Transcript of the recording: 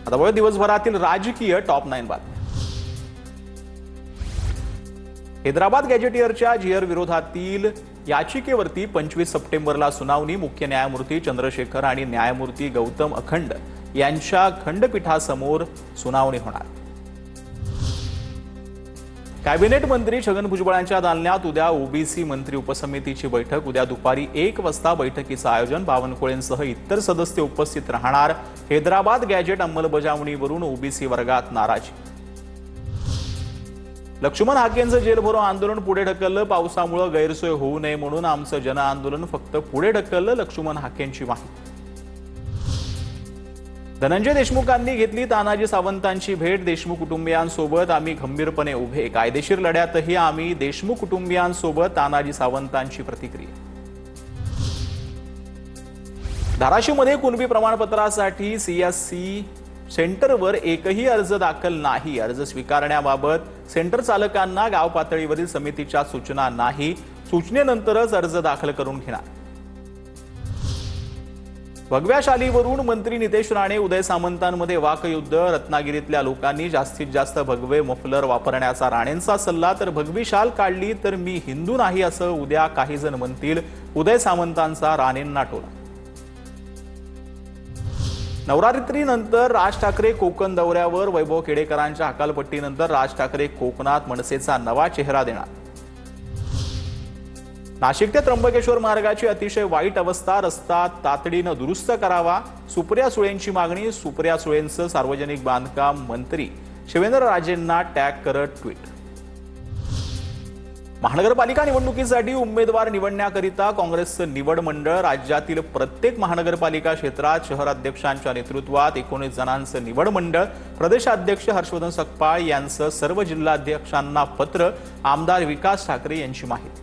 आता बघा दिवसभरातील राजकीय टॉप 9 बातम्या। हैदराबाद गॅजेटियरच्या जीआर विरोधातील याचिकेवरती 25 सप्टेंबरला सुनावणी। मुख्य न्यायमूर्ती चंद्रशेखर आणि न्यायमूर्ती गौतम अखंड यांच्या खंडपीठासमोर सुनावणी होणार। कॅबिनेट मंत्री छगन भुजबळांच्या दालनात उद्या ओबीसी मंत्री उपसमितीची बैठक। उद्या दुपारी 1 वाजता बैठकीचं आयोजन। बावनकुळेंसह इतर सदस्य उपस्थित राहणार। हैदराबाद गॅजेट अंमलबजावणीवरून ओबीसी वर्गात नाराजी। लक्ष्मण हाकेंचं जेल भरो आंदोलन पुढे ढकललं। पावसामुळे गैरसोय होऊ नये म्हणून आमचं जन आंदोलन फक्त पुढे ढकललं। लक्ष्मण हाकेंची माहिती। धनंजय देशमुखांनी घेतली तानाजी सावंतांची भेट। देशमुख कुटुंबियांसोबत आम्ही खंबीरपणे उभे। कायदेशीर लढ्यातही आम्ही देशमुख कुटुंबियांसोबत। तानाजी सावंतांची प्रतिक्रिया। धाराशिवमध्ये कुणबी प्रमाणपत्रासाठी सीएससी सेंटरवर एकही अर्ज दाखल नाही। अर्ज स्वीकारण्याबाबत सेंटर चालकांना गाव पातळीवरील समितीच्या सूचना नाही। सूचनेनंतरच अर्ज दाखल करून घेणार। भगव्या शालीवरून मंत्री नितेश राणे उदय सामंतांमध्ये वाकयुद्ध। रत्नागिरीतल्या लोकांनी जास्तीत जास्त भगवे मफलर वापरण्याचा राणेंचा सल्ला। तर भगवी शाल काढली तर मी हिंदू नाही असं उद्या काही जण म्हणतील। उदय सामंतांचा राणेंना टोला। नवरात्रीनंतर राज ठाकरे कोकण दौऱ्यावर। वैभव खेडेकरांच्या हकालपट्टीनंतर राज ठाकरे कोकणात मनसेचा नवा चेहरा देणार। नाशिक ते त्र्यंबकेश्वर मार्गाची अतिशय वाईट अवस्था। रस्ता तातडीनं दुरुस्त करावा। सुप्रिया सुळेंची मागणी। सुप्रिया सुळेंचं सार्वजनिक बांधकाम मंत्री शिवेंद्रराजेंना टॅग करत ट्विट। महानगरपालिका निवडणुकीसाठी उमेदवार निवडण्याकरिता काँग्रेसचं निवड मंडळ। राज्यातील प्रत्येक महानगरपालिका क्षेत्रात शहराध्यक्षांच्या नेतृत्वात 19 जणांचं निवड मंडळ। प्रदेशाध्यक्ष हर्षवर्धन सकपाळ यांचं सर्व जिल्हाध्यक्षांना पत्र। आमदार विकास ठाकरे यांची माहिती।